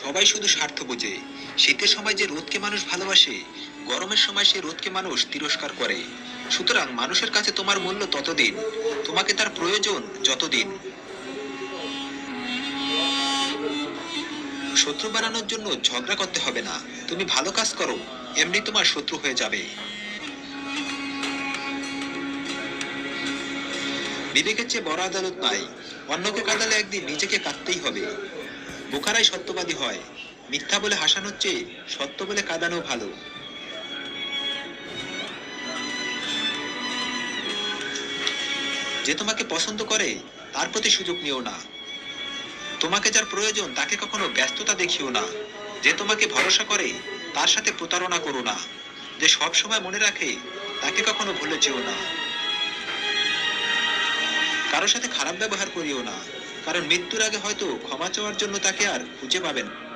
সবাই শুধু স্বার্থ বোঝে। শীতের সময় যে রোদকে মানুষ ভালোবাসে, গরমের সময় সে রোদকে মানুষ তিরস্কার করে। সুতরাং মানুষের কাছে তোমার মূল্য ততদিন, তোমাকে তার প্রয়োজন যতদিন। শত্রু বানানোর জন্য ঝগড়া করতে হবে না। তুমি ভালো কাজ করো, এমনি তোমার শত্রু হয়ে যাবে। বিবেকের চেয়ে বড় আদালত নাই। অন্যকে কাঁদালে একদিন নিজেকে কাঁদতেই হবে। বোকারাই সত্যবাদী হয়। মিথ্যা বলে হাসানোর চেয়ে সত্য বলে কাঁদানো ভালো। যে তোমাকে পছন্দ করে তার প্রতি সুযোগ নিও না। তোমাকে যার প্রয়োজন তাকে কখনো ব্যস্ততা দেখিও না। যে তোমাকে ভরসা করে তার সাথে প্রতারণা করো না। যে সব সময় মনে রাখে তাকে কখনো ভুলে যেও না। কারোর সাথে খারাপ ব্যবহার করিও না, কারণ মৃত্যুর আগে হয়তো ক্ষমা চাওয়ার জন্য তাকে আর খুঁজে পাবেন না।